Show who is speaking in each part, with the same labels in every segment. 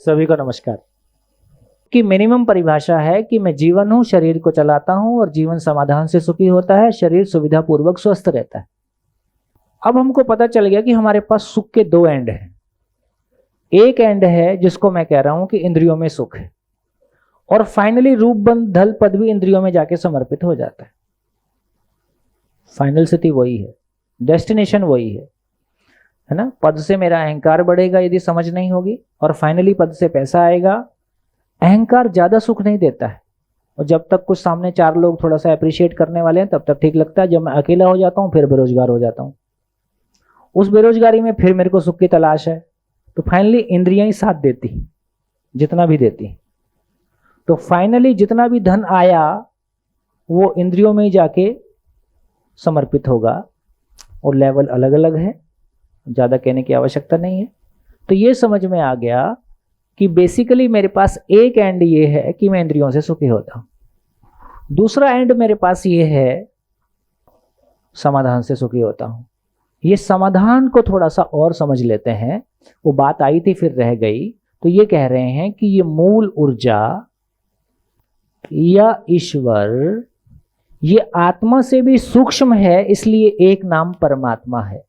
Speaker 1: सभी को नमस्कार। कि मिनिमम परिभाषा है कि मैं जीवन हूं, शरीर को चलाता हूं और जीवन समाधान से सुखी होता है, शरीर सुविधा पूर्वक स्वस्थ रहता है। अब हमको पता चल गया कि हमारे पास सुख के दो एंड हैं। एक एंड है जिसको मैं कह रहा हूं कि इंद्रियों में सुख है, और फाइनली रूप बंध धल पद भी इंद्रियों में जाके समर्पित हो जाता है। फाइनल स्थिति वही है, डेस्टिनेशन वही है ना। पद से मेरा अहंकार बढ़ेगा यदि समझ नहीं होगी, और फाइनली पद से पैसा आएगा। अहंकार ज्यादा सुख नहीं देता है, और जब तक कुछ सामने चार लोग थोड़ा सा अप्रिशिएट करने वाले हैं तब तक ठीक लगता है। जब मैं अकेला हो जाता हूं फिर बेरोजगार हो जाता हूं। उस बेरोजगारी में फिर मेरे को सुख की तलाश है, तो फाइनली इंद्रियां ही साथ देती, जितना भी देती। तो फाइनली जितना भी धन आया वो इंद्रियों में ही जाके समर्पित होगा, और लेवल अलग अलग है, ज़्यादा कहने की आवश्यकता नहीं है। तो ये समझ में आ गया कि बेसिकली मेरे पास एक एंड ये है कि मैं इंद्रियों से सुखी होता हूं, दूसरा एंड मेरे पास ये है समाधान से सुखी होता हूं। ये समाधान को थोड़ा सा और समझ लेते हैं। वो बात आई थी फिर रह गई। तो ये कह रहे हैं कि ये मूल ऊर्जा या ईश्वर ये आत्मा से भी सूक्ष्म है, इसलिए एक नाम परमात्मा है।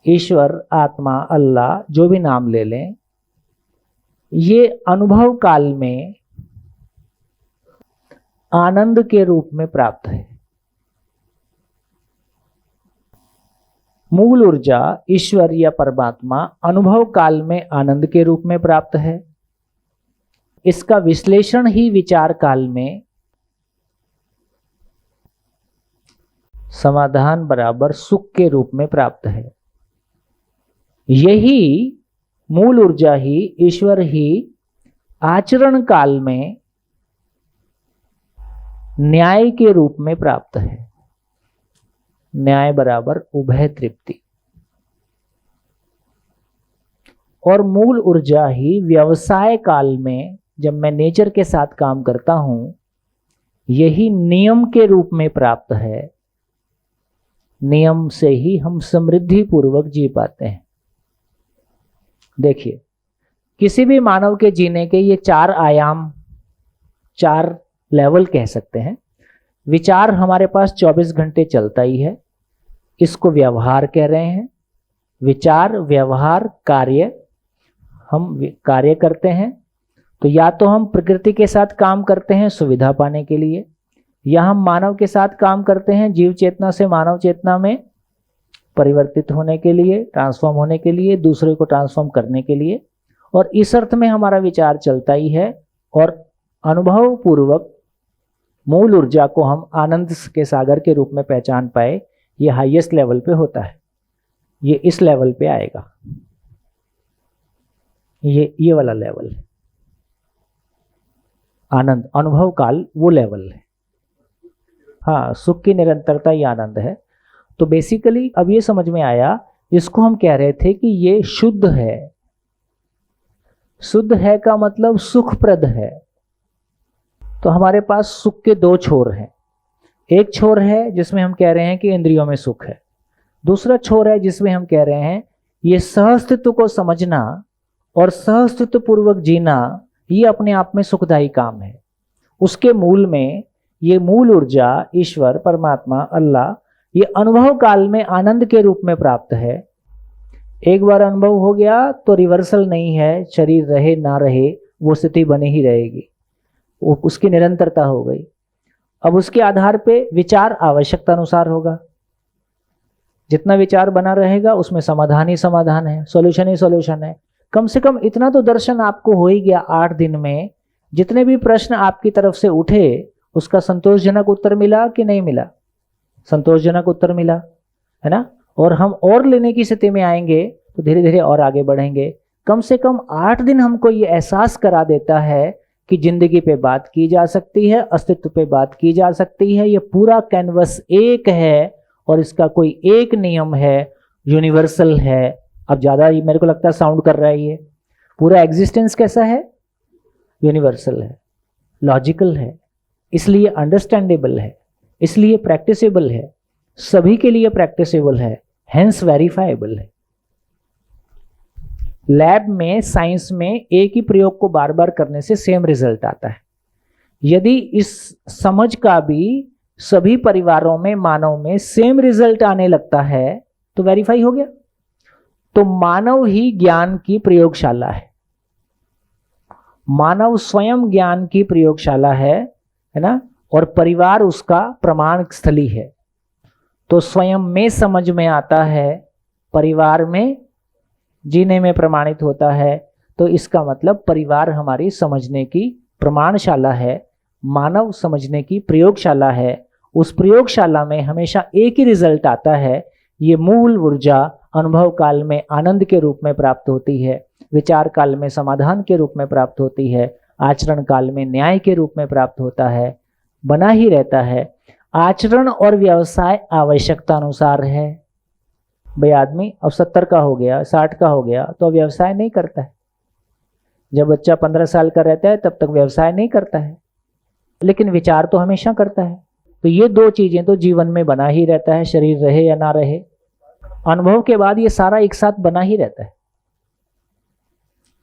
Speaker 1: ईश्वर, आत्मा, अल्लाह, जो भी नाम ले लें, ये अनुभव काल में आनंद के रूप में प्राप्त है। मूल ऊर्जा ईश्वर या परमात्मा अनुभव काल में आनंद के रूप में प्राप्त है। इसका विश्लेषण ही विचार काल में समाधान बराबर सुख के रूप में प्राप्त है। यही मूल ऊर्जा ही, ईश्वर ही आचरण काल में न्याय के रूप में प्राप्त है। न्याय बराबर उभय तृप्ति। और मूल ऊर्जा ही व्यवसाय काल में, जब मैं नेचर के साथ काम करता हूं, यही नियम के रूप में प्राप्त है। नियम से ही हम समृद्धि पूर्वक जी पाते हैं। देखिए, किसी भी मानव के जीने के ये चार आयाम, चार लेवल कह सकते हैं। विचार हमारे पास 24 घंटे चलता ही है, इसको व्यवहार कह रहे हैं। विचार, व्यवहार, कार्य, हम कार्य करते हैं। तो या तो हम प्रकृति के साथ काम करते हैं सुविधा पाने के लिए, या हम मानव के साथ काम करते हैं जीव चेतना से मानव चेतना में परिवर्तित होने के लिए, ट्रांसफॉर्म होने के लिए, दूसरे को ट्रांसफॉर्म करने के लिए। और इस अर्थ में हमारा विचार चलता ही है। और अनुभव पूर्वक मूल ऊर्जा को हम आनंद के सागर के रूप में पहचान पाए, ये हाईएस्ट लेवल पे होता है। ये इस लेवल पे आएगा, ये वाला लेवल है आनंद, अनुभव काल वो लेवल है। हाँ, सुख की निरंतरता ही आनंद है। तो बेसिकली अब ये समझ में आया, इसको हम कह रहे थे कि ये शुद्ध है। शुद्ध है का मतलब सुखप्रद है। तो हमारे पास सुख के दो छोर हैं। एक छोर है जिसमें हम कह रहे हैं कि इंद्रियों में सुख है, दूसरा छोर है जिसमें हम कह रहे हैं ये सहअस्तित्व को समझना और सहअस्तित्व पूर्वक जीना, ये अपने आप में सुखदायी काम है। उसके मूल में ये मूल ऊर्जा ईश्वर, परमात्मा, अल्लाह, ये अनुभव काल में आनंद के रूप में प्राप्त है। एक बार अनुभव हो गया तो रिवर्सल नहीं है, शरीर रहे ना रहे वो स्थिति बनी ही रहेगी, वो उसकी निरंतरता हो गई। अब उसके आधार पे विचार आवश्यकता अनुसार होगा। जितना विचार बना रहेगा उसमें समाधान ही समाधान है, सॉल्यूशन ही सॉल्यूशन है। कम से कम इतना तो दर्शन आपको हो ही गया 8 दिन में। जितने भी प्रश्न आपकी तरफ से उठे उसका संतोषजनक उत्तर मिला कि नहीं मिला? संतोषजनक उत्तर मिला, है ना। और हम और लेने की स्थिति में आएंगे तो धीरे धीरे और आगे बढ़ेंगे। कम से कम 8 दिन हमको ये एहसास करा देता है कि जिंदगी पे बात की जा सकती है, अस्तित्व पे बात की जा सकती है। ये पूरा कैनवस एक है और इसका कोई एक नियम है, यूनिवर्सल है। अब ज़्यादा मेरे को लगता है साउंड कर रहा है ये। पूरा एग्जिस्टेंस कैसा है? यूनिवर्सल है, लॉजिकल है, इसलिए अंडरस्टैंडेबल है, इसलिए प्रैक्टिसेबल है, सभी के लिए प्रैक्टिसेबल है, हेंस वेरीफाएबल है। लैब में, साइंस में एक ही प्रयोग को बार बार करने से सेम रिजल्ट आता है। यदि इस समझ का भी सभी परिवारों में, मानव में सेम रिजल्ट आने लगता है तो वेरीफाई हो गया। तो मानव ही ज्ञान की प्रयोगशाला है, मानव स्वयं ज्ञान की प्रयोगशाला है ना, और परिवार उसका प्रमाण स्थली है। तो स्वयं में समझ में आता है, परिवार में जीने में प्रमाणित होता है। तो इसका मतलब परिवार हमारी समझने की प्रमाणशाला है, मानव समझने की प्रयोगशाला है। उस प्रयोगशाला में हमेशा एक ही रिजल्ट आता है। ये मूल ऊर्जा अनुभव काल में आनंद के रूप में प्राप्त होती है, विचार काल में समाधान के रूप में प्राप्त होती है, आचरण काल में न्याय के रूप में प्राप्त होता है, बना ही रहता है। आचरण और व्यवसाय आवश्यकता अनुसार है। भाई आदमी अब 70 का हो गया, 60 का हो गया तो व्यवसाय नहीं करता है। जब बच्चा 15 साल का रहता है तब तक व्यवसाय नहीं करता है, लेकिन विचार तो हमेशा करता है। तो ये दो चीजें तो जीवन में बना ही रहता है, शरीर रहे या ना रहे। अनुभव के बाद ये सारा एक साथ बना ही रहता है।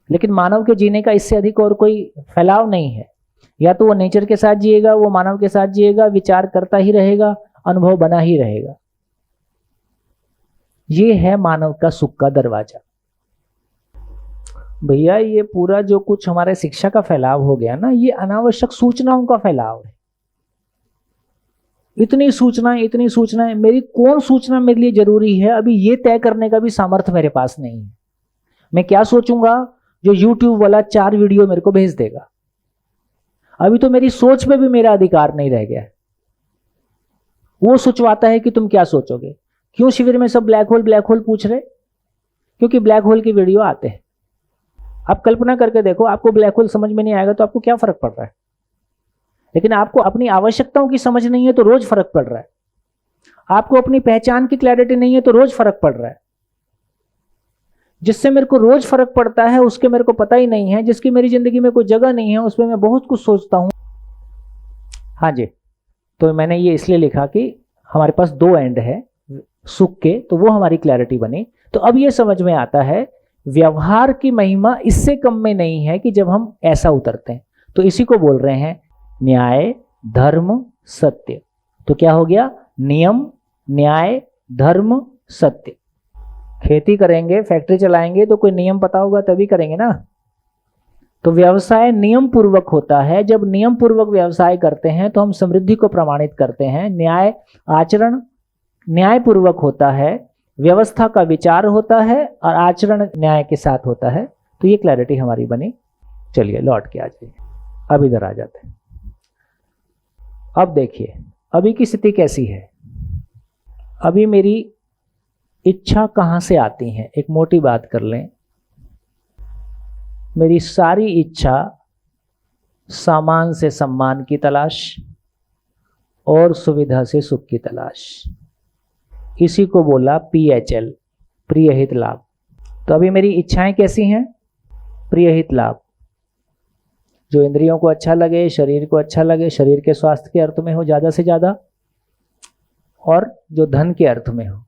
Speaker 1: लेकिन मानव के जीने का इससे अधिक और कोई फैलाव नहीं है। या तो वो नेचर के साथ जिएगा, वो मानव के साथ जिएगा, विचार करता ही रहेगा, अनुभव बना ही रहेगा। ये है मानव का सुख का दरवाजा। भैया ये पूरा जो कुछ हमारे शिक्षा का फैलाव हो गया ना, ये अनावश्यक सूचनाओं का फैलाव है। इतनी सूचनाएं, मेरी कौन सूचना मेरे लिए जरूरी है, अभी ये तय करने का भी सामर्थ्य मेरे पास नहीं है। मैं क्या सोचूंगा जो YouTube वाला 4 वीडियो मेरे को भेज देगा। अभी तो मेरी सोच पे भी मेरा अधिकार नहीं रह गया है। वो सोचवाता है कि तुम क्या सोचोगे। क्यों शिविर में सब ब्लैक होल पूछ रहे? क्योंकि ब्लैक होल के वीडियो आते हैं। आप कल्पना करके देखो, आपको ब्लैक होल समझ में नहीं आएगा तो आपको क्या फर्क पड़ रहा है। लेकिन आपको अपनी आवश्यकताओं की समझ नहीं है तो रोज फर्क पड़ रहा है। आपको अपनी पहचान की क्लैरिटी नहीं है तो रोज फर्क पड़ रहा है। जिससे मेरे को रोज फर्क पड़ता है उसके मेरे को पता ही नहीं है। जिसकी मेरी जिंदगी में कोई जगह नहीं है उसमें मैं बहुत कुछ सोचता हूं। हाँ जी, तो मैंने ये इसलिए लिखा कि हमारे पास 2 एंड है सुख के, तो वो हमारी क्लैरिटी बनी। तो अब ये समझ में आता है व्यवहार की महिमा इससे कम में नहीं है कि जब हम ऐसा उतरते हैं। तो इसी को बोल रहे हैं न्याय, धर्म, सत्य। तो क्या हो गया? नियम, न्याय, धर्म, सत्य। खेती करेंगे, फैक्ट्री चलाएंगे तो कोई नियम पता होगा तभी करेंगे ना। तो व्यवसाय नियम पूर्वक होता है। जब नियम पूर्वक व्यवसाय करते हैं तो हम समृद्धि को प्रमाणित करते हैं। न्याय, आचरण न्याय पूर्वक होता है, व्यवस्था का विचार होता है और आचरण न्याय के साथ होता है। तो ये क्लैरिटी हमारी बनी। चलिए लौट के आ जाइए, अब इधर आ जाते हैं। अब देखिए अभी की स्थिति कैसी है। अभी मेरी इच्छा कहां से आती है? एक मोटी बात कर लें, मेरी सारी इच्छा सामान से सम्मान की तलाश और सुविधा से सुख की तलाश। इसी को बोला PHL, प्रिय हित लाभ। तो अभी मेरी इच्छाएं कैसी हैं? प्रिय हित लाभ। जो इंद्रियों को अच्छा लगे, शरीर को अच्छा लगे, शरीर के स्वास्थ्य के अर्थ में हो ज़्यादा से ज़्यादा, और जो धन के अर्थ में हो।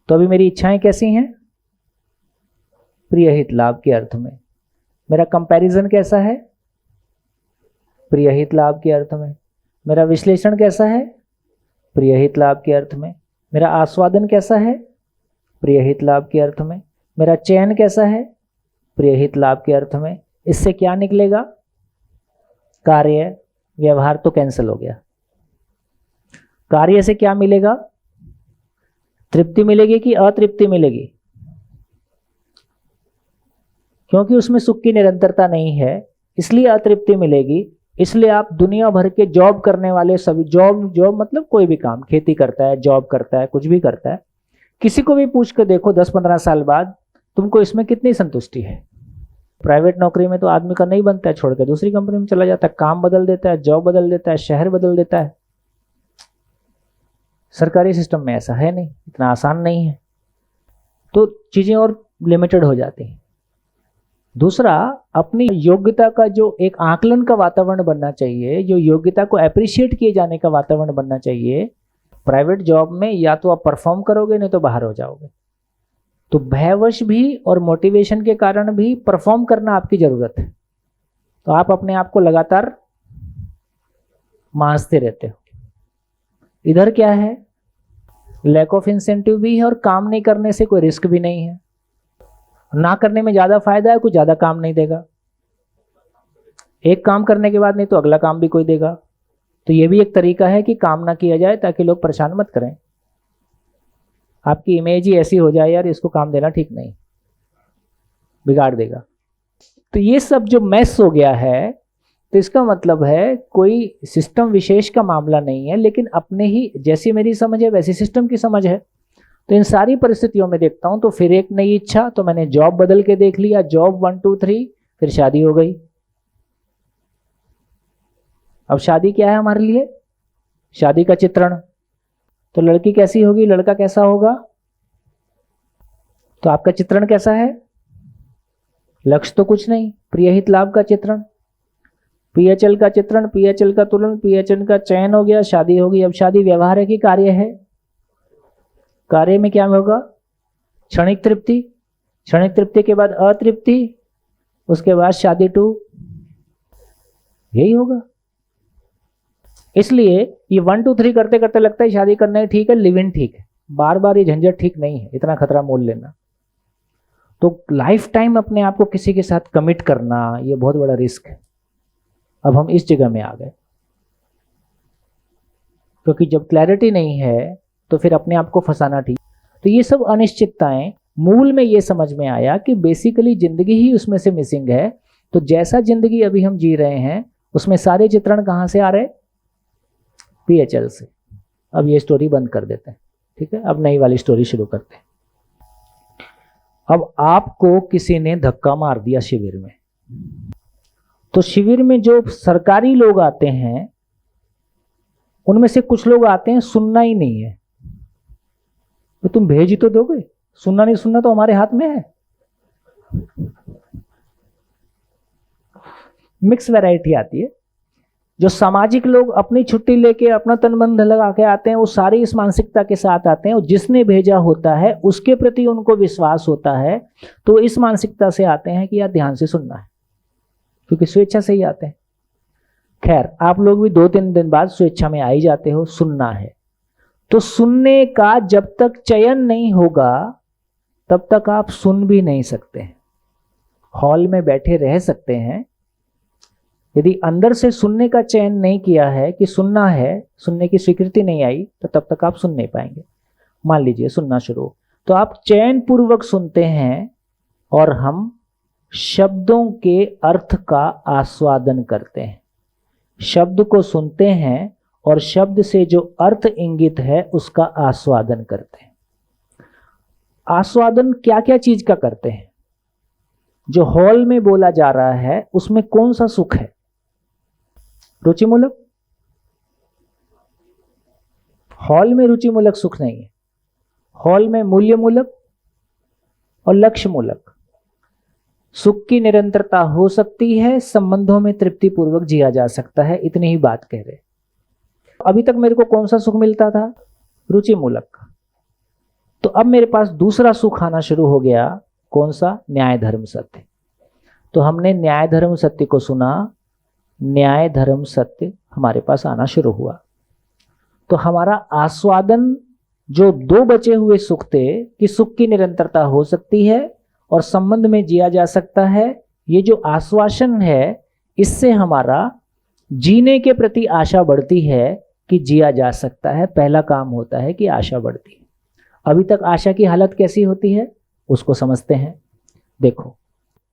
Speaker 1: तो अभी मेरी इच्छाएं कैसी हैं? प्रिय हित लाभ के अर्थ में। मेरा कंपैरिजन कैसा है? प्रिय हित लाभ के अर्थ में। मेरा विश्लेषण कैसा है? प्रिय हित लाभ के अर्थ में। मेरा आस्वादन कैसा है? प्रिय हित लाभ के अर्थ में। मेरा चयन कैसा है? प्रिय हित लाभ के अर्थ में। इससे क्या निकलेगा? कार्य, व्यवहार तो कैंसिल हो गया। कार्य से क्या मिलेगा? तृप्ति मिलेगी कि अतृप्ति मिलेगी? क्योंकि उसमें सुख की निरंतरता नहीं है इसलिए अतृप्ति मिलेगी। इसलिए आप दुनिया भर के जॉब करने वाले सभी, जॉब मतलब कोई भी काम, खेती करता है, जॉब करता है, कुछ भी करता है, किसी को भी पूछ कर देखो 10-15 साल बाद तुमको इसमें कितनी संतुष्टि है। प्राइवेट नौकरी में तो आदमी का नहीं बनता है, छोड़ के दूसरी कंपनी में चला जाता है, काम बदल देता है, जॉब बदल देता है, शहर बदल देता है। सरकारी सिस्टम में ऐसा है नहीं, इतना आसान नहीं है, तो चीजें और लिमिटेड हो जाती हैं। दूसरा, अपनी योग्यता का जो एक आकलन का वातावरण बनना चाहिए, जो योग्यता को अप्रिशिएट किए जाने का वातावरण बनना चाहिए। प्राइवेट जॉब में या तो आप परफॉर्म करोगे, नहीं तो बाहर हो जाओगे। तो भयवश भी और मोटिवेशन के कारण भी परफॉर्म करना आपकी जरूरत है। तो आप अपने आप को लगातार मांसते रहते हो। इधर क्या है, लैक ऑफ इंसेंटिव भी है और काम नहीं करने से कोई रिस्क भी नहीं है। ना करने में ज्यादा फायदा है, कुछ ज्यादा काम नहीं देगा। एक काम करने के बाद नहीं तो अगला काम भी कोई देगा। तो ये भी एक तरीका है कि काम ना किया जाए ताकि लोग परेशान मत करें। आपकी इमेज ही ऐसी हो जाए यार इसको काम देना ठीक नहीं, बिगाड़ देगा। तो ये सब जो मैस हो गया है, तो इसका मतलब है कोई सिस्टम विशेष का मामला नहीं है, लेकिन अपने ही जैसी मेरी समझ है वैसी सिस्टम की समझ है। तो इन सारी परिस्थितियों में देखता हूं तो फिर एक नई इच्छा, तो मैंने जॉब बदल के देख लिया, जॉब 1 2 3, फिर शादी हो गई। अब शादी क्या है हमारे लिए, शादी का चित्रण। तो लड़की कैसी होगी, लड़का कैसा होगा, तो आपका चित्रण कैसा है, लक्ष्य तो कुछ नहीं, प्रियहित लाभ का चित्रण, पीएचएल का चित्रण, पीएचएल का तुलन, पीएचएल का चयन हो गया, शादी होगी। अब शादी व्यवहार है कि कार्य है, कार्य में क्या होगा, क्षणिक तृप्ति, क्षणिक तृप्ति के बाद अतृप्ति, उसके बाद शादी 2, यही होगा। इसलिए ये 1 2 3 करते करते लगता है शादी करना ही ठीक है, लिव इन ठीक है, बार बार ये झंझट ठीक नहीं है, इतना खतरा मोल लेना। तो लाइफ टाइम अपने आप को किसी के साथ कमिट करना ये बहुत बड़ा रिस्क है। अब हम इस जगह में आ गए, क्योंकि जब क्लैरिटी नहीं है तो फिर अपने आप को फंसाना ठीक। तो ये सब अनिश्चितताएं, मूल में ये समझ में आया कि बेसिकली जिंदगी ही उसमें से मिसिंग है। तो जैसा जिंदगी अभी हम जी रहे हैं उसमें सारे चित्रण कहां से आ रहे, पीएचएल से। अब ये स्टोरी बंद कर देते हैं, ठीक है, अब नई वाली स्टोरी शुरू करते हैं। अब आपको किसी ने धक्का मार दिया शिविर में, तो शिविर में जो सरकारी लोग आते हैं उनमें से कुछ लोग आते हैं सुनना ही नहीं है। तो तुम भेज ही तो दोगे, सुनना नहीं सुनना तो हमारे हाथ में है। मिक्स वैरायटी आती है। जो सामाजिक लोग अपनी छुट्टी लेके अपना तन मन लगा के आते हैं वो सारी इस मानसिकता के साथ आते हैं, और जिसने भेजा होता है उसके प्रति उनको विश्वास होता है, तो इस मानसिकता से आते हैं कि यार ध्यान से सुनना है, क्योंकि स्वेच्छा से ही आते हैं। खैर, आप लोग भी 2-3 दिन बाद स्वेच्छा में आ ही जाते हो, सुनना है। तो सुनने का जब तक चयन नहीं होगा तब तक आप सुन भी नहीं सकते हैं। हॉल में बैठे रह सकते हैं, यदि अंदर से सुनने का चयन नहीं किया है कि सुनना है, सुनने की स्वीकृति नहीं आई, तो तब तक आप सुन नहीं पाएंगे। मान लीजिए सुनना शुरू, तो आप चयन पूर्वक सुनते हैं और हम शब्दों के अर्थ का आस्वादन करते हैं। शब्द को सुनते हैं और शब्द से जो अर्थ इंगित है उसका आस्वादन करते हैं। आस्वादन क्या क्या चीज का करते हैं? जो हॉल में बोला जा रहा है उसमें कौन सा सुख है? रुचिमूलक? हॉल में रुचिमूलक सुख नहीं है। हॉल में मूल्यमूलक और लक्ष्यमूलक सुख की निरंतरता हो सकती है, संबंधों में तृप्ति पूर्वक जिया जा सकता है, इतनी ही बात कह रहे। अभी तक मेरे को कौन सा सुख मिलता था? रुचिमूलक। तो अब मेरे पास दूसरा सुख आना शुरू हो गया, कौन सा? न्याय धर्म सत्य। तो हमने न्याय धर्म सत्य को सुना, न्याय धर्म सत्य हमारे पास आना शुरू हुआ। तो हमारा आस्वादन, जो 2 बचे हुए सुख थे कि सुख की निरंतरता हो सकती है और संबंध में जिया जा सकता है, ये जो आश्वासन है इससे हमारा जीने के प्रति आशा बढ़ती है कि जिया जा सकता है। पहला काम होता है कि आशा बढ़ती है। अभी तक आशा की हालत कैसी होती है उसको समझते हैं। देखो,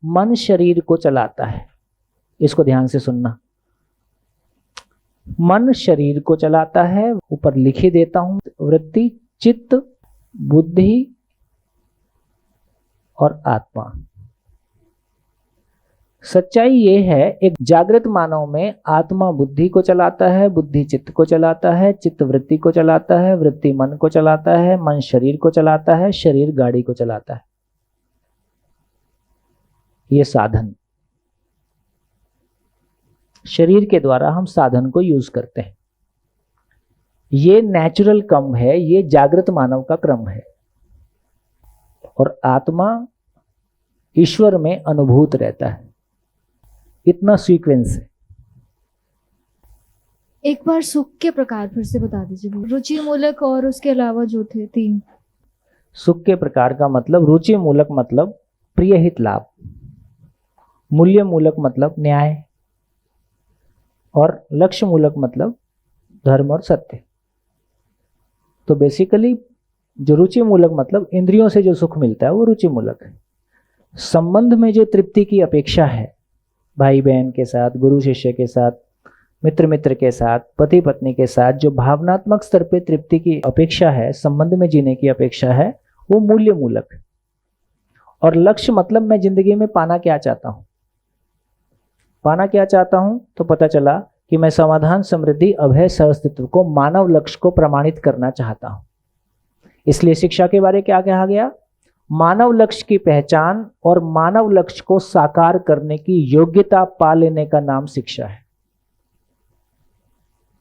Speaker 1: मन शरीर को चलाता है, इसको ध्यान से सुनना। मन शरीर को चलाता है, ऊपर लिखे देता हूं, वृत्ति, चित्त, बुद्धि और आत्मा। सच्चाई ये है, एक जागृत मानव में आत्मा बुद्धि को चलाता है, बुद्धि चित्त को चलाता है, चित्त वृत्ति को चलाता है, वृत्ति मन को चलाता है, मन शरीर को चलाता है, शरीर गाड़ी को चलाता है। ये साधन, शरीर के द्वारा हम साधन को यूज करते हैं। ये नेचुरल क्रम है, ये जागृत मानव का क्रम है। और आत्मा ईश्वर में अनुभूत रहता है। इतना सीक्वेंस है।
Speaker 2: एक बार सुख के प्रकार फिर से बता दीजिए। रुचि मूलक और उसके अलावा जो थे 3।
Speaker 1: सुख के प्रकार का मतलब रुचि मूलक मतलब प्रिय हित लाभ, मूल्य मूलक मतलब न्याय, और लक्ष्य मूलक मतलब धर्म और सत्य। तो बेसिकली जो रुचि मूलक मतलब इंद्रियों से जो सुख मिलता है वो रुचि मूलक है। संबंध में जो तृप्ति की अपेक्षा है, भाई बहन के साथ, गुरु शिष्य के साथ, मित्र मित्र के साथ, पति पत्नी के साथ जो भावनात्मक स्तर पे तृप्ति की अपेक्षा है, संबंध में जीने की अपेक्षा है, वो मूल्य मूलक है। और लक्ष्य मतलब मैं जिंदगी में पाना क्या चाहता हूं। पाना क्या चाहता हूं तो पता चला कि मैं समाधान, समृद्धि, अभय, सहअस्तित्व को मानव लक्ष्य को प्रमाणित करना चाहता हूं। इसलिए शिक्षा के बारे क्या कहा गया? मानव लक्ष्य की पहचान और मानव लक्ष्य को साकार करने की योग्यता पा लेने का नाम शिक्षा है।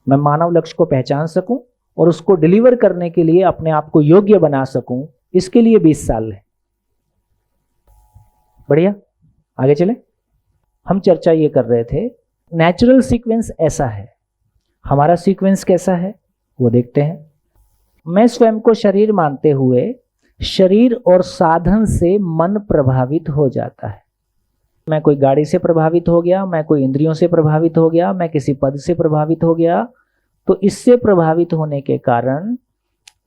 Speaker 1: मैं मानव लक्ष्य को पहचान सकूं और उसको डिलीवर करने के लिए अपने आप को योग्य बना सकूं, इसके लिए 20 साल है। बढ़िया, आगे चले। हम चर्चा ये कर रहे थे, नेचुरल सीक्वेंस ऐसा है, हमारा सीक्वेंस कैसा है वो देखते हैं। मैं स्वयं को शरीर मानते हुए शरीर और साधन से मन प्रभावित हो जाता है। मैं कोई गाड़ी से प्रभावित हो गया, मैं कोई इंद्रियों से प्रभावित हो गया, मैं किसी पद से प्रभावित हो गया, तो इससे प्रभावित होने के कारण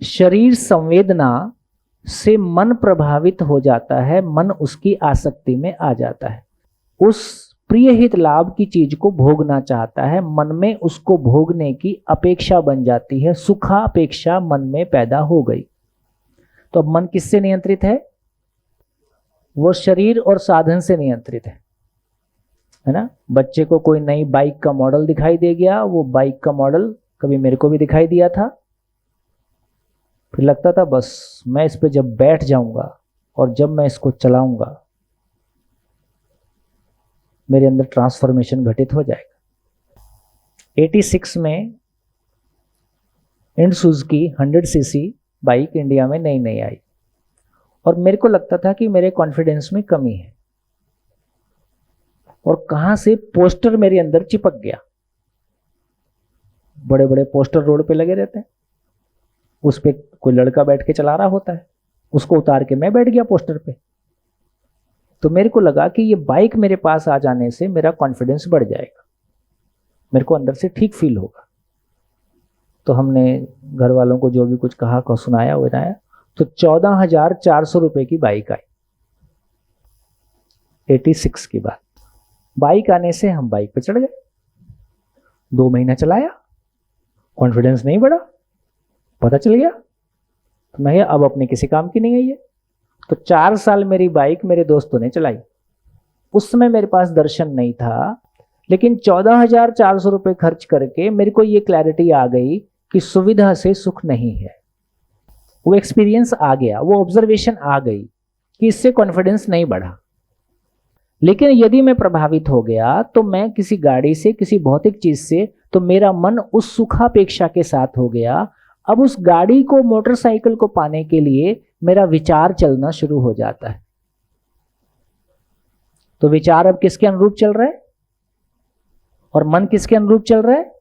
Speaker 1: शरीर संवेदना से मन प्रभावित हो जाता है, मन उसकी आसक्ति में आ जाता है, उस प्रिय हित लाभ की चीज को भोगना चाहता है, मन में उसको भोगने की अपेक्षा बन जाती है, सुखापेक्षा मन में पैदा हो गई। तो अब मन किससे नियंत्रित है? वो शरीर और साधन से नियंत्रित है ना। बच्चे को कोई नई बाइक का मॉडल दिखाई दे गया, वो बाइक का मॉडल कभी मेरे को भी दिखाई दिया था, फिर लगता था बस मैं इस पे जब बैठ जाऊंगा और जब मैं इसको चलाऊंगा मेरे अंदर ट्रांसफॉर्मेशन घटित हो जाएगा। 86 में सुजुकी 100 सीसी बाइक इंडिया में नई नई आई और मेरे को लगता था कि मेरे कॉन्फिडेंस में कमी है, और कहां से पोस्टर मेरे अंदर चिपक गया। बड़े बड़े पोस्टर रोड पे लगे रहते हैं, उस पे कोई लड़का बैठ के चला रहा होता है, उसको उतार के मैं बैठ गया पोस्टर पे। तो मेरे को लगा कि ये बाइक मेरे पास आ जाने से मेरा कॉन्फिडेंस बढ़ जाएगा, मेरे को अंदर से ठीक फील होगा। तो हमने घर वालों को जो भी कुछ कहा को सुनाया बनाया, तो 14,400 रुपए की बाइक आई 86 की बात। बाइक आने से हम बाइक पे चढ़ गए, 2 महीना चलाया, कॉन्फिडेंस नहीं बढ़ा, पता चल गया तो मैं अब अपने किसी काम की नहीं है ये। तो 4 साल मेरी बाइक मेरे दोस्तों ने चलाई। उस समय मेरे पास दर्शन नहीं था, लेकिन 14,400 रुपए खर्च करके मेरे को ये क्लैरिटी आ गई कि सुविधा से सुख नहीं है। वो एक्सपीरियंस आ गया, वो ऑब्जर्वेशन आ गई कि इससे कॉन्फिडेंस नहीं बढ़ा। लेकिन यदि मैं प्रभावित हो गया तो मैं किसी गाड़ी से, किसी भौतिक चीज से, तो मेरा मन उस सुखापेक्षा के साथ हो गया। अब उस गाड़ी को, मोटरसाइकिल को पाने के लिए मेरा विचार चलना शुरू हो जाता है। तो विचार अब किसके अनुरूप चल रहा है और मन किसके अनुरूप चल रहा है?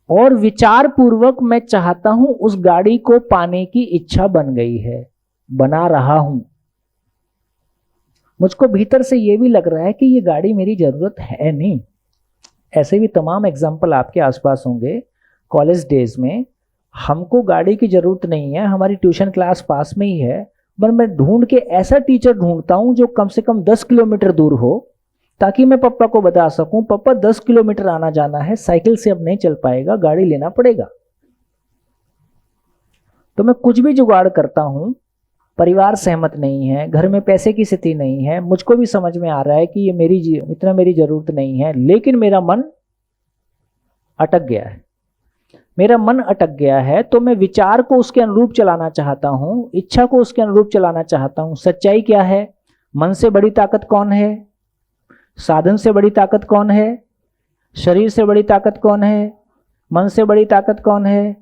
Speaker 1: और विचार पूर्वक मैं चाहता हूं, उस गाड़ी को पाने की इच्छा बन गई है, बना रहा हूं। मुझको भीतर से यह भी लग रहा है कि ये गाड़ी मेरी जरूरत है नहीं। ऐसे भी तमाम एग्जाम्पल आपके आसपास होंगे। कॉलेज डेज में हमको गाड़ी की जरूरत नहीं है, हमारी ट्यूशन क्लास पास में ही है, पर मैं ढूंढ के ऐसा टीचर ढूंढता हूं जो कम से कम 10 किलोमीटर दूर हो, ताकि मैं पापा को बता सकूं, पापा 10 किलोमीटर आना जाना है, साइकिल से अब नहीं चल पाएगा, गाड़ी लेना पड़ेगा। तो मैं कुछ भी जुगाड़ करता हूं, परिवार सहमत नहीं है, घर में पैसे की स्थिति नहीं है, मुझको भी समझ में आ रहा है कि ये इतना मेरी जरूरत नहीं है, लेकिन मेरा मन अटक गया है। मेरा मन अटक गया है तो मैं विचार को उसके अनुरूप चलाना चाहता हूं, इच्छा को उसके अनुरूप चलाना चाहता हूं। सच्चाई क्या है? मन से बड़ी ताकत कौन है? साधन से बड़ी ताकत कौन है? शरीर से बड़ी ताकत कौन है? मन से बड़ी ताकत कौन है?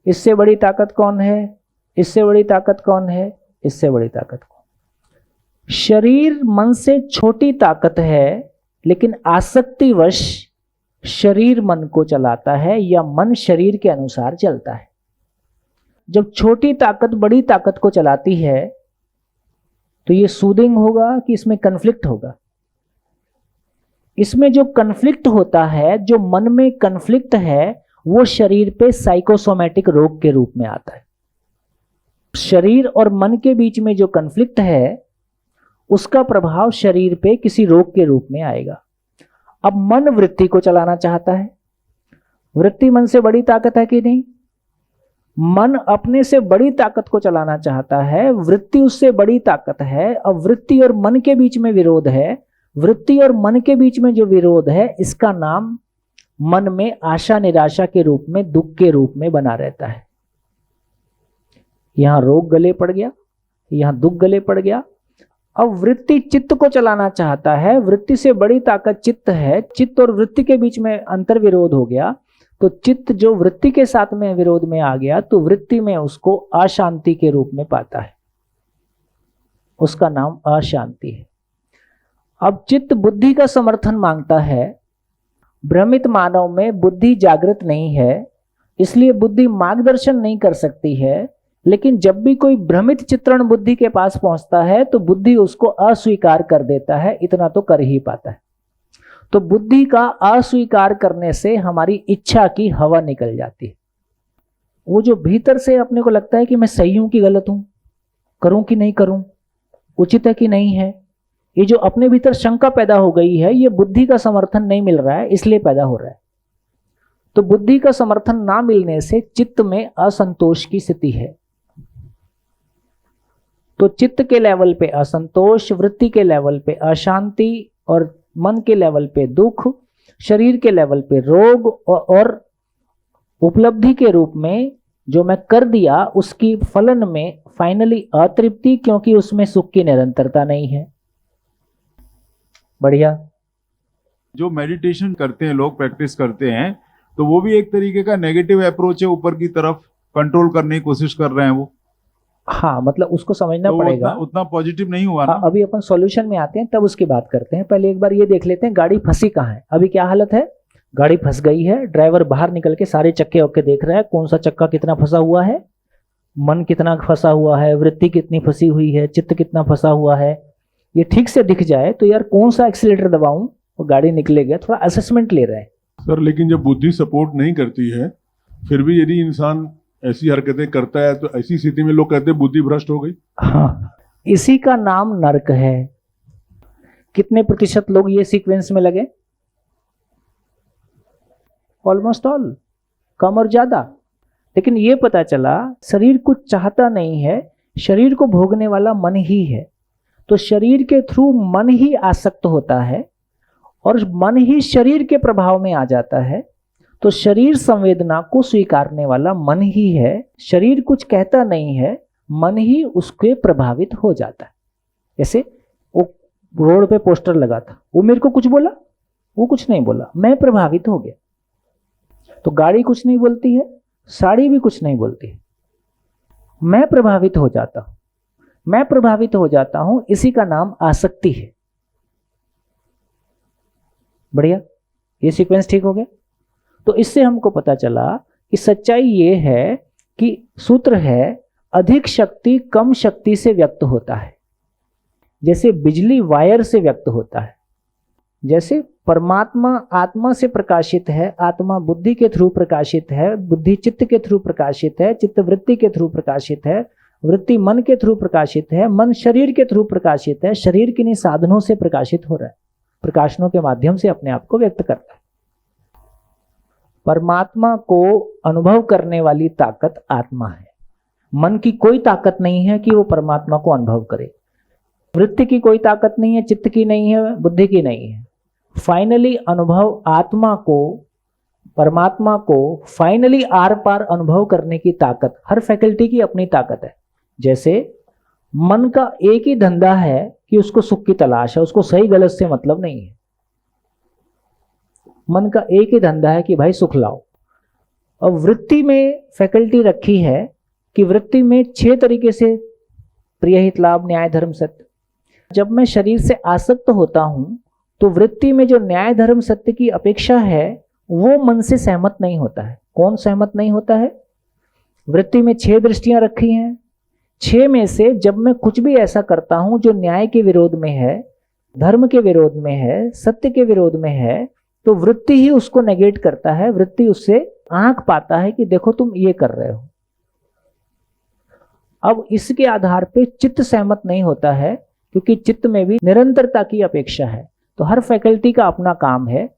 Speaker 1: इससे बड़ी ताकत कौन है? इससे बड़ी ताकत कौन है? इससे बड़ी ताकत को। शरीर मन से छोटी ताकत है, लेकिन आसक्तिवश शरीर मन को चलाता है या मन शरीर के अनुसार चलता है। जब छोटी ताकत बड़ी ताकत को चलाती है तो ये सूदिंग होगा कि इसमें कन्फ्लिक्ट होगा? इसमें जो कन्फ्लिक्ट होता है, जो मन में कन्फ्लिक्ट है, वो शरीर पे साइकोसोमैटिक रोग के रूप में आता है। शरीर और मन के बीच में जो कन्फ्लिक्ट है उसका प्रभाव शरीर पे किसी रोग के रूप में आएगा। अब मन वृत्ति को चलाना चाहता है। वृत्ति मन से बड़ी ताकत है कि नहीं? मन अपने से बड़ी ताकत को चलाना चाहता है, वृत्ति उससे बड़ी ताकत है। अब वृत्ति और मन के बीच में विरोध है। वृत्ति और मन के बीच में जो विरोध है, इसका नाम मन में आशा निराशा के रूप में, दुख के रूप में बना रहता है। यहां रोग गले पड़ गया, यहां दुख गले पड़ गया। अब वृत्ति चित्त को चलाना चाहता है, वृत्ति से बड़ी ताकत चित्त है, चित्त और वृत्ति के बीच में अंतर विरोध हो गया, तो चित्त जो वृत्ति के साथ में विरोध में आ गया तो वृत्ति में उसको अशांति के रूप में पाता है, उसका नाम अशांति है। अब चित्त बुद्धि का समर्थन मांगता है। भ्रमित मानव में बुद्धि जागृत नहीं है, इसलिए बुद्धि मार्गदर्शन नहीं कर सकती है। लेकिन जब भी कोई भ्रमित चित्रण बुद्धि के पास पहुंचता है तो बुद्धि उसको अस्वीकार कर देता है, इतना तो कर ही पाता है। तो बुद्धि का अस्वीकार करने से हमारी इच्छा की हवा निकल जाती है। वो जो भीतर से अपने को लगता है कि मैं सही हूं कि गलत हूं, करूं कि नहीं करूं, उचित है कि नहीं है, ये जो अपने भीतर शंका पैदा हो गई है, ये बुद्धि का समर्थन नहीं मिल रहा है, इसलिए पैदा हो रहा है। तो बुद्धि का समर्थन ना मिलने से चित्त में असंतोष की स्थिति है। तो चित्त के लेवल पे असंतोष, वृत्ति के लेवल पे अशांति और मन के लेवल पे दुख, शरीर के लेवल पे रोग और उपलब्धि के रूप में जो मैं कर दिया उसकी फलन में फाइनली अतृप्ति, क्योंकि उसमें सुख की निरंतरता नहीं है। बढ़िया।
Speaker 3: जो मेडिटेशन करते हैं लोग, प्रैक्टिस करते हैं, तो वो भी एक तरीके का नेगेटिव अप्रोच है, ऊपर की तरफ कंट्रोल करने की कोशिश कर रहे हैं वो।
Speaker 1: हाँ, मतलब उसको समझना
Speaker 3: तो
Speaker 1: पड़ेगा।
Speaker 3: उतना पॉजिटिव नहीं हुआ ना।
Speaker 1: अभी अपन सॉल्यूशन में आते हैं, तब उसकी बात करते हैं। पहले एक बार ये देख लेते हैं गाड़ी फंसी कहाँ है। अभी क्या हालत है? गाड़ी फंस गई है। ड्राइवर बाहर निकल के सारे चक्के वक्के देख रहा है, कौन सा चक्का कितना फंसा हुआ है, मन कितना फंसा हुआ है, वृत्ति कितनी फंसी हुई है, चित्त कितना फंसा हुआ है। ये ठीक से दिख जाए तो यार कौन सा एक्सीलेटर दबाऊं, वो गाड़ी निकलेगा। थोड़ा असेसमेंट ले रहे हैं
Speaker 4: सर। लेकिन जब बुद्धि सपोर्ट नहीं करती है, फिर भी यदि इंसान ऐसी हरकतें करता है, तो ऐसी स्थिति में लोग कहते हैं बुद्धि भ्रष्ट हो गई।
Speaker 1: हाँ, इसी का नाम नर्क है। कितने प्रतिशत लोग ये सीक्वेंस में लगे? ऑलमोस्ट ऑल, कम और ज्यादा। लेकिन ये पता चला शरीर कुछ चाहता नहीं है, शरीर को भोगने वाला मन ही है। तो शरीर के थ्रू मन ही आसक्त होता है और मन ही शरीर के प्रभाव में आ जाता है। तो शरीर संवेदना को स्वीकारने वाला मन ही है। शरीर कुछ कहता नहीं है, मन ही उसके प्रभावित हो जाता है। जैसे वो रोड पे पोस्टर लगा था, वो मेरे को कुछ बोला, वो कुछ नहीं बोला, मैं प्रभावित हो गया। तो गाड़ी कुछ नहीं बोलती है, साड़ी भी कुछ नहीं बोलती है, मैं प्रभावित हो जाता हूं। मैं प्रभावित हो जाता हूं, इसी का नाम आसक्ति है। बढ़िया, ये सीक्वेंस ठीक हो गया। तो इससे हमको पता चला कि सच्चाई ये है कि सूत्र है अधिक शक्ति कम शक्ति से व्यक्त होता है। जैसे बिजली वायर से व्यक्त होता है, जैसे परमात्मा आत्मा से प्रकाशित है, आत्मा बुद्धि के थ्रू प्रकाशित है, बुद्धि चित्त के थ्रू प्रकाशित है, चित्त वृत्ति के थ्रू प्रकाशित है, वृत्ति मन के थ्रू प्रकाशित है, मन शरीर के थ्रू प्रकाशित है, शरीर किन्हीं साधनों से प्रकाशित हो रहा है, प्रकाशनों के माध्यम से अपने आप को व्यक्त करता है। परमात्मा को अनुभव करने वाली ताकत आत्मा है। मन की कोई ताकत नहीं है कि वो परमात्मा को अनुभव करे। वृत्ति की कोई ताकत नहीं है, चित्त की नहीं है, बुद्धि की नहीं है। फाइनली अनुभव आत्मा को, परमात्मा को फाइनली आर पार अनुभव करने की ताकत, हर फैकल्टी की अपनी ताकत है। जैसे मन का एक ही धंधा है कि उसको सुख की तलाश है, उसको सही गलत से मतलब नहीं है। मन का एक ही धंधा है कि भाई सुख लाओ। और वृत्ति में फैकल्टी रखी है कि वृत्ति में 6 तरीके से प्रिय हित लाभ न्याय धर्म सत्य। जब मैं शरीर से आसक्त होता हूं तो वृत्ति में जो न्याय धर्म सत्य की अपेक्षा है वो मन से सहमत नहीं होता है। कौन सहमत नहीं होता है? वृत्ति में 6 दृष्टियां रखी हैं, 6 में से जब मैं कुछ भी ऐसा करता हूं जो न्याय के विरोध में है, धर्म के विरोध में है, सत्य के विरोध में है, तो वृत्ति ही उसको नेगेट करता है। वृत्ति उससे आंख पाता है कि देखो तुम ये कर रहे हो। अब इसके आधार पे चित्त सहमत नहीं होता है, क्योंकि चित्त में भी निरंतरता की अपेक्षा है। तो हर फैकल्टी का अपना काम है।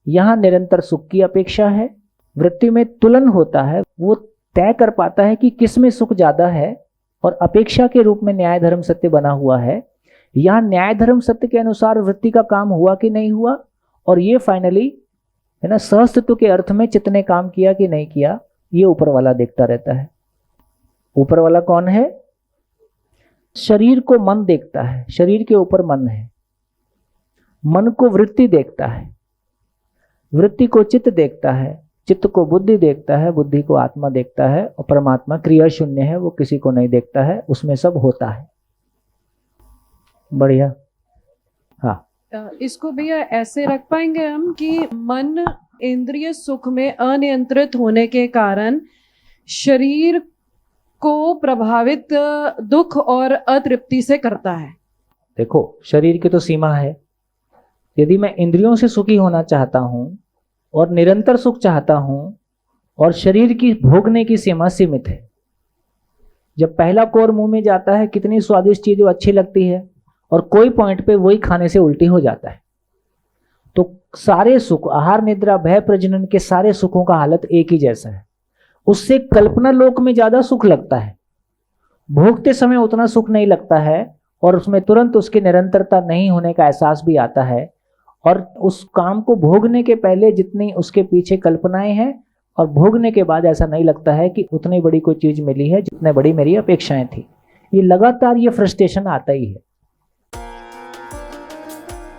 Speaker 1: यहां निरंतर सुख की अपेक्षा है, वृत्ति में तुलन होता है, वो तय कर पाता है कि किस में सुख ज्यादा है, और अपेक्षा के रूप में न्याय धर्म सत्य बना हुआ है। यहां न्याय धर्म सत्य के अनुसार वृत्ति का काम हुआ कि नहीं हुआ, और ये फाइनली है ना सहस्तित्व के अर्थ में चित्त ने काम किया कि नहीं किया, ये ऊपर वाला देखता रहता है। ऊपर वाला कौन है? शरीर को मन देखता है, शरीर के ऊपर मन है। मन को वृत्ति देखता है, वृत्ति को चित्त देखता है, चित्त को बुद्धि देखता है, बुद्धि को आत्मा देखता है, और परमात्मा क्रिया शून्य है, वो किसी को नहीं देखता है, उसमें सब होता है। बढ़िया। हाँ,
Speaker 5: इसको भैया ऐसे रख पाएंगे हम कि मन इंद्रिय सुख में अनियंत्रित होने के कारण शरीर को प्रभावित दुख और अतृप्ति से करता है।
Speaker 1: देखो शरीर की तो सीमा है। यदि मैं इंद्रियों से सुखी होना चाहता हूं और निरंतर सुख चाहता हूं, और शरीर की भोगने की सीमा सीमित है। जब पहला कोर मुंह में जाता है, कितनी स्वादिष्ट चीज अच्छी लगती है, और कोई पॉइंट पे वही खाने से उल्टी हो जाता है। तो सारे सुख, आहार निद्रा भय प्रजनन के सारे सुखों का हालत एक ही जैसा है। उससे कल्पना लोक में ज्यादा सुख लगता है, भोगते समय उतना सुख नहीं लगता है, और उसमें तुरंत उसकी निरंतरता नहीं होने का एहसास भी आता है। और उस काम को भोगने के पहले जितनी उसके पीछे कल्पनाएं हैं, और भोगने के बाद ऐसा नहीं लगता है कि उतनी बड़ी कोई चीज मिली है जितनी बड़ी मेरी अपेक्षाएं थी। ये लगातार ये फ्रस्ट्रेशन आता ही है।